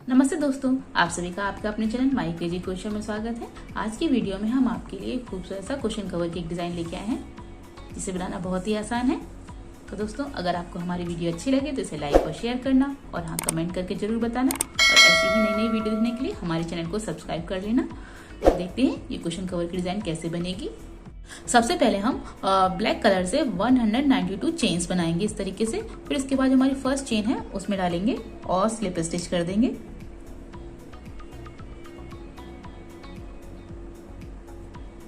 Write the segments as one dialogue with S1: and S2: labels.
S1: नमस्ते दोस्तों, आप सभी का आपका अपने चैनल माई क्रेजी क्वेश्चन में स्वागत है। आज की वीडियो में हम आपके लिए एक खूबसूरत सा क्वेश्चन कवर की एक डिजाइन लेके आए हैं जिसे बनाना बहुत ही आसान है। तो दोस्तों, अगर आपको हमारी वीडियो अच्छी लगे तो इसे लाइक और शेयर करना और हाँ कमेंट करके जरूर बताना और ऐसी ही नई नई वीडियो देखने के लिए हमारे चैनल को सब्सक्राइब कर लेना। तो देखते हैं ये क्वेश्चन कवर की डिजाइन कैसे बनेगी। सबसे पहले हम ब्लैक कलर से 192 चेन्स बनाएंगे इस तरीके से। फिर इसके बाद हमारी फर्स्ट चेन है उसमें डालेंगे और स्लिप स्टिच कर देंगे।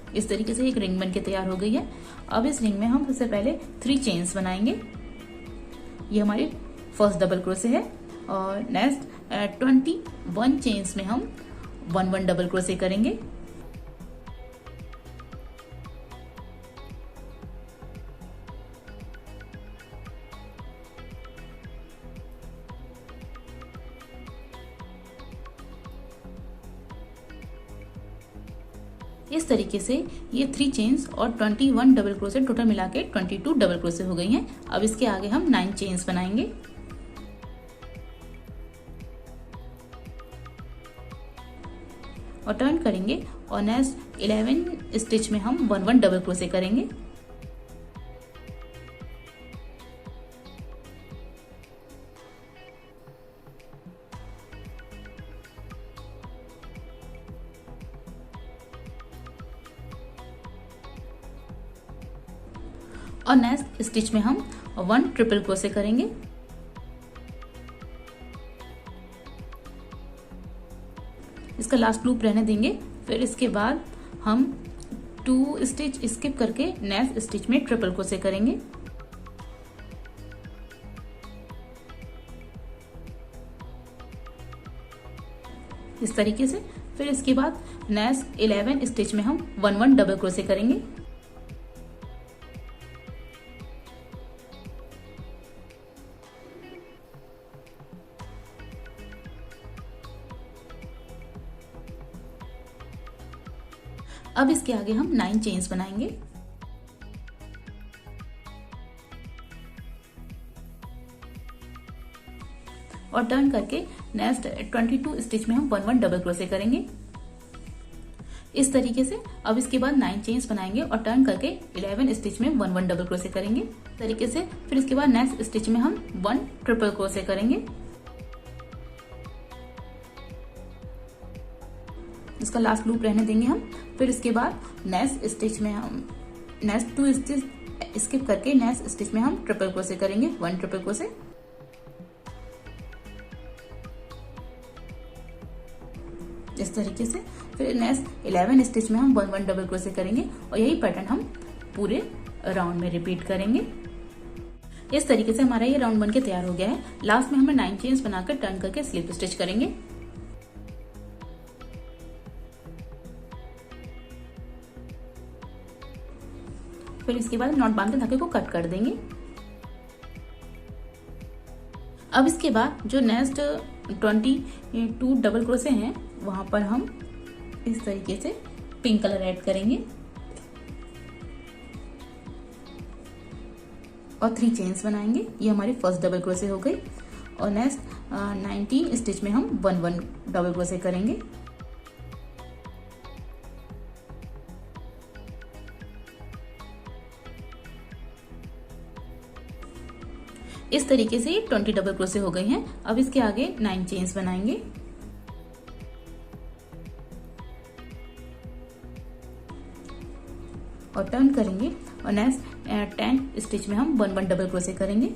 S1: इस तरीके से एक रिंग बनके तैयार हो गई है। अब इस रिंग में हम सबसे पहले 3 चेन्स बनाएंगे। ये हमारी फर्स्ट डबल क्रोशे है और नेक्स्ट 21 चेन्स में हम 1 डबल क्रोशे करेंगे। इस तरीके से ये 3 चेन्स और 21 डबल क्रोशे टोटल मिला के 22 डबल क्रोशे हो गई हैं। अब इसके आगे हम 9 चेन्स बनाएंगे और टर्न करेंगे और नेक्स्ट 11 स्टिच में हम 1 डबल क्रोशे करेंगे। और नेक्स्ट स्टिच में हम 1 ट्रिपल क्रोशे करेंगे। इसका लास्ट लूप रहने देंगे। फिर इसके बाद हम 2 स्टिच स्किप करके नेक्स्ट स्टिच में ट्रिपल क्रोशे करेंगे। इस तरीके से। फिर इसके बाद नेक्स्ट 11 स्टिच में हम 1 डबल क्रोशे करेंगे। अब इसके आगे हम 9 चेन्स बनाएंगे और टर्न करके नेक्स्ट 22 स्टिच में हम 1 डबल क्रोशे करेंगे इस तरीके से। अब इसके बाद 9 चेन्स बनाएंगे और टर्न करके 11 स्टिच में 1 डबल क्रोशे करेंगे इस तरीके से। फिर इसके बाद नेक्स्ट स्टिच में हम 1 ट्रिपल क्रोशे करेंगे। इसका लास्ट लूप रहने देंगे हम। फिर इसके बाद नेक्स्ट स्टिच में हम नेक्स्ट 2 स्टिच स्किप करके नेक्स्ट स्टिच में हम ट्रिपल क्रोशे करेंगे 1 ट्रिपल क्रोशे। इस तरीके से। फिर नेक्स्ट 11 स्टिच में हम 1 डबल क्रोशे करेंगे और यही पैटर्न हम पूरे राउंड में रिपीट करेंगे। इस तरीके से हमारा ये राउंड बनके तैयार हो गया है। लास्ट में हमें 9 चेन्स बनाकर टर्न करके स्लिप स्टिच करेंगे। फिर इसके बाद नॉट बांध के धागे को कट कर देंगे। अब इसके बाद जो नेक्स्ट 22 डबल क्रोशे हैं वहां पर हम इस तरीके से पिंक कलर ऐड करेंगे और 3 चेन्स बनाएंगे। ये हमारी फर्स्ट डबल क्रोशे हो गई और नेक्स्ट 19 स्टिच में हम 1 डबल क्रोशे करेंगे। इस तरीके से ये 20 डबल क्रोशे हो गई हैं। अब इसके आगे 9 चेन्स बनाएंगे और टर्न करेंगे और नेक्स्ट 10 स्टिच में हम 1 डबल क्रोशे करेंगे।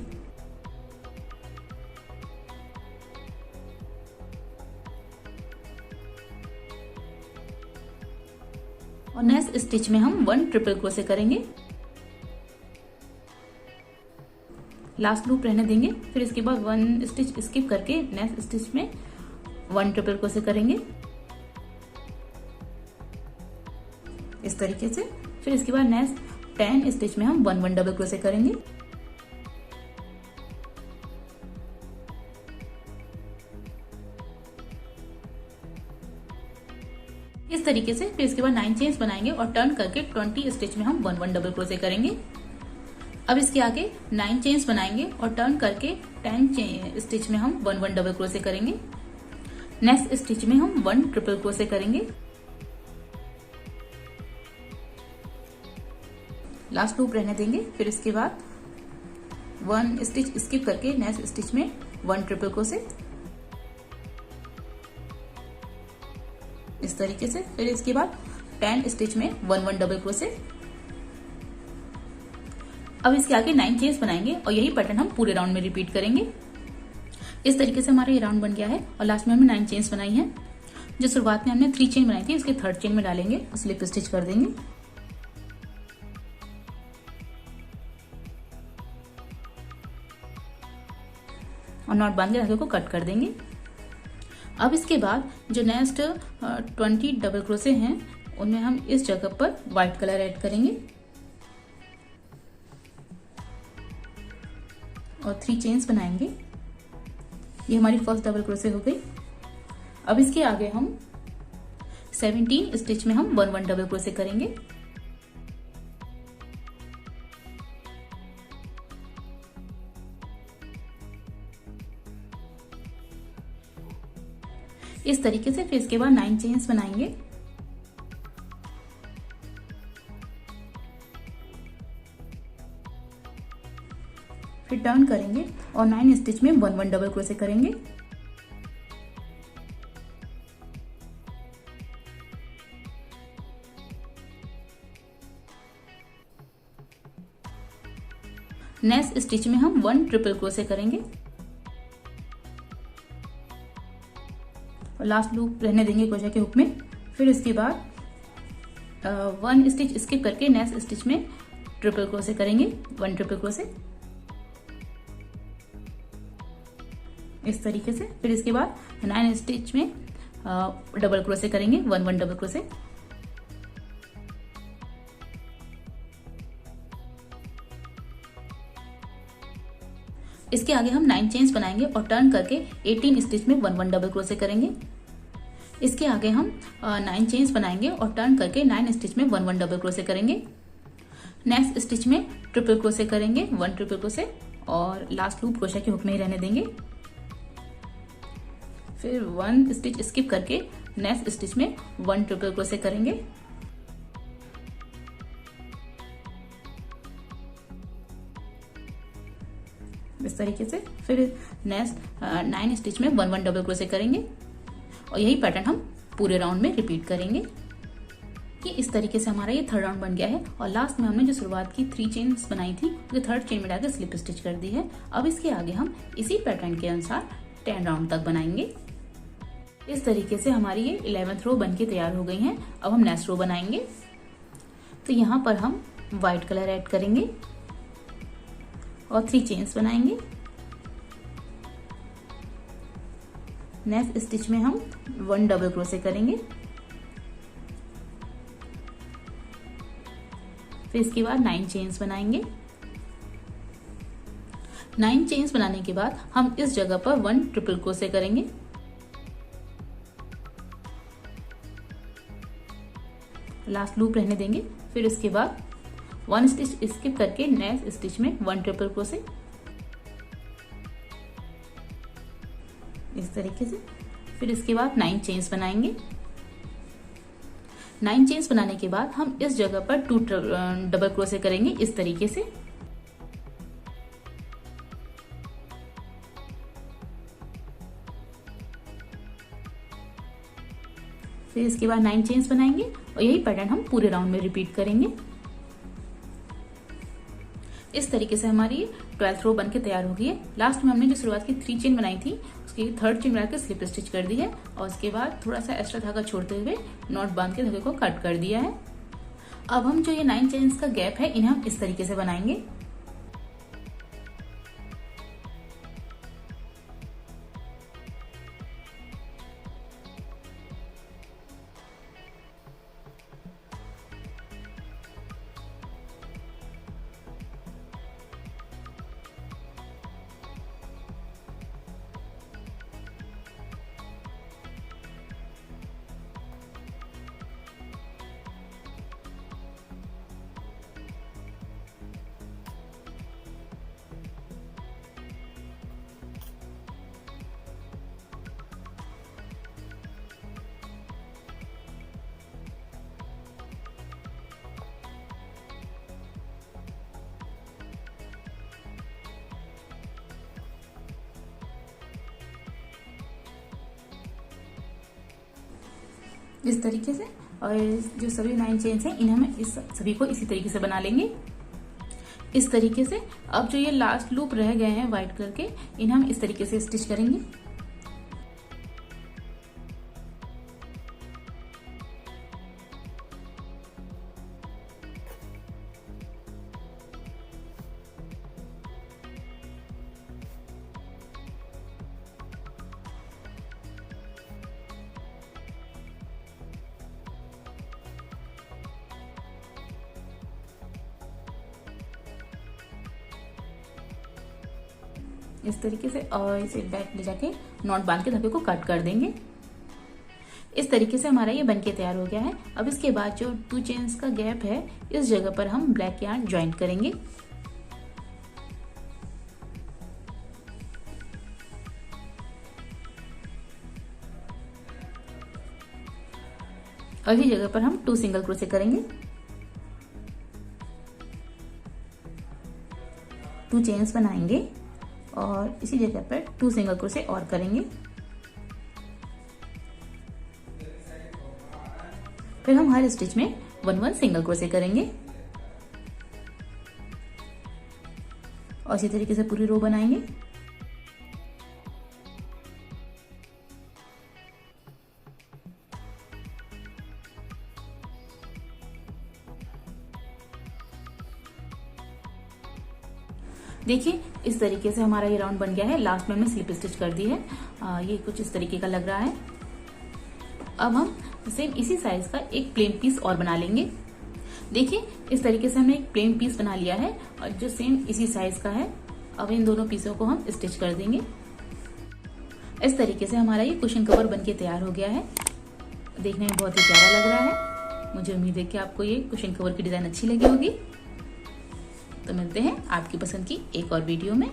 S1: और नेक्स्ट स्टिच में हम 1 ट्रिपल क्रोशे करेंगे। लास्ट लूप रहने देंगे। फिर इसके बाद 1 स्टिच स्किप करके नेक्स्ट स्टिच में 1 ट्रिपल क्रोशे करेंगे इस तरीके से। फिर इसके बाद नेक्स्ट 10 स्टिच में हम 1 डबल क्रोशे करेंगे। इस तरीके से। फिर इसके बाद 9 चेन्स बनाएंगे और टर्न करके 20 स्टिच में हम 1 डबल क्रोशे करेंगे। अब इसके आगे 9 चेन्स बनाएंगे और टर्न करके 10 स्टिच में हम 1 डबल क्रोशे करेंगे। नेक्स्ट स्टिच में हम 1 ट्रिपल क्रोशे करेंगे। लास्ट लूप रहने देंगे। फिर इसके बाद 1 स्टिच स्किप करके नेक्स्ट स्टिच में 1 ट्रिपल क्रोशे, इस तरीके से। फिर इसके बाद 10 स्टिच में 1 डबल क्रोशे। अब इसके आगे 9 चेन्स बनाएंगे और यही पैटर्न हम पूरे राउंड में रिपीट करेंगे। इस तरीके से हमारा ये राउंड बन गया है और लास्ट में हमने 9 चेन्स बनाई हैं। जो शुरुआत में हमने 3 चेन बनाई थी उसके 3rd चेन में डालेंगे और स्लिप स्टिच कर देंगे। और नॉट बांध के धागे को कट कर देंगे। अब इसके बाद जो नेक्स्ट 20 डबल क्रोशे हैं उनमें हम इस जगह पर व्हाइट कलर ऐड करेंगे और 3 चेन्स बनाएंगे। ये हमारी फर्स्ट डबल क्रोशे हो गई। अब इसके आगे हम 17 स्टिच में हम 1 डबल क्रोशे करेंगे। इस तरीके से। फिर इसके बाद 9 चेन्स बनाएंगे। फिर टर्न करेंगे और 9 स्टिच में 1 डबल क्रोशे करेंगे। नेक्स्ट स्टिच में हम 1 ट्रिपल क्रोशे करेंगे और लास्ट लूप रहने देंगे क्रोशे के हुक में। फिर इसके बाद 1 स्टिच स्किप करके नेक्स्ट स्टिच में ट्रिपल क्रोशे करेंगे, 1 ट्रिपल क्रोशे, इस तरीके से। फिर इसके बाद 9 स्टिच में डबल क्रोशे करेंगे, 1 डबल क्रोशे। इसके आगे हम 9 चेन्स बनाएंगे और टर्न करके 18 स्टिच में 1 डबल क्रोशे करेंगे। इसके आगे हम 9 चेन्स बनाएंगे और टर्न करके 9 स्टिच में 1 डबल क्रोशे करेंगे। नेक्स्ट स्टिच में ट्रिपल क्रोशे करेंगे, 1 ट्रिपल क्रोशे, और लास्ट लूप क्रोशे के हुक में ही रहने देंगे। फिर 1 स्टिच स्किप करके नेक्स्ट स्टिच में 1 ट्रिपल क्रोशे करेंगे। इस तरीके से। फिर नेक्स्ट 9 स्टिच में 1 डबल क्रोशे करेंगे और यही पैटर्न हम पूरे राउंड में रिपीट करेंगे। कि इस तरीके से हमारा ये 3rd राउंड बन गया है और लास्ट में हमने जो शुरुआत की 3 चेन्स बनाई थी वो 3rd चेन में डालकर स्लिप स्टिच कर दी है। अब इसके आगे हम इसी पैटर्न के अनुसार 10 राउंड तक बनाएंगे। इस तरीके से हमारी ये 11th रो बन के तैयार हो गई है। अब हम नेक्स्ट रो बनाएंगे। तो यहाँ पर हम व्हाइट कलर ऐड करेंगे और 3 चेन्स बनाएंगे। नेक्स्ट स्टिच में हम 1 डबल क्रोशे करेंगे। फिर इसके बाद 9 चेन्स बनाएंगे। 9 चेन्स बनाने के बाद हम इस जगह पर 1 ट्रिपल क्रोशे करेंगे। लास्ट लूप रहने देंगे। फिर इसके बाद 1 स्टिच स्किप करके नेक्स्ट स्टिच में 1 ट्रिपल क्रोशे, इस तरीके से। फिर इसके बाद 9 चेन्स बनाएंगे। 9 चेन्स बनाने के बाद हम इस जगह पर 2 डबल क्रोशे करेंगे, इस तरीके से। फिर इसके बाद 9 चेन्स बनाएंगे और यही पैटर्न हम पूरे राउंड में रिपीट करेंगे। इस तरीके से हमारी 12th रो बनके तैयार हो गई है। लास्ट में हमने जो शुरुआत की 3 चेन बनाई थी उसकी 3rd चेन बनाकर स्लिप स्टिच कर दी है और उसके बाद थोड़ा सा एक्स्ट्रा धागा छोड़ते हुए नॉट बांध के धागे को कट कर दिया है। अब हम जो ये 9 चेन्स का गैप है इन्हें हम इस तरीके से बनाएंगे। इस तरीके से। और जो सभी 9 चेन्स हैं इन्हें हम इस सभी को इसी तरीके से बना लेंगे, इस तरीके से। अब जो ये लास्ट लूप रह गए हैं व्हाइट कलर के, इन्हें हम इस तरीके से स्टिच करेंगे। इस तरीके से, और इसे बैक ले जाके नॉट बांध के धागे को कट कर देंगे। इस तरीके से हमारा ये बनके तैयार हो गया है। अब इसके बाद जो 2 चेन्स का गैप है, इस जगह पर हम ब्लैक यार्न ज्वाइंट करेंगे। और इसी जगह पर हम 2 सिंगल क्रोशे करेंगे, 2 चेन्स बनाएंगे और इसी जगह पर 2 सिंगल क्रोशे और करेंगे। फिर हम हर स्टिच में 1 सिंगल क्रोशे करेंगे और इसी तरीके से पूरी रो बनाएंगे। देखिए इस तरीके से हमारा ये राउंड बन गया है। लास्ट में हमने स्लिप स्टिच कर दी है। ये कुछ इस तरीके का लग रहा है। अब हम सेम इसी साइज का एक प्लेन पीस और बना लेंगे। देखिए इस तरीके से हमने एक प्लेन पीस बना लिया है और जो सेम इसी साइज का है। अब इन दोनों पीसों को हम स्टिच कर देंगे। इस तरीके से हमारा ये कुशन कवर बनके तैयार हो गया है। देखने में बहुत ही प्यारा लग रहा है। मुझे उम्मीद है कि आपको ये कुशन कवर की डिजाइन अच्छी लगी होगी। तो मिलते हैं आपकी पसंद की एक और वीडियो में।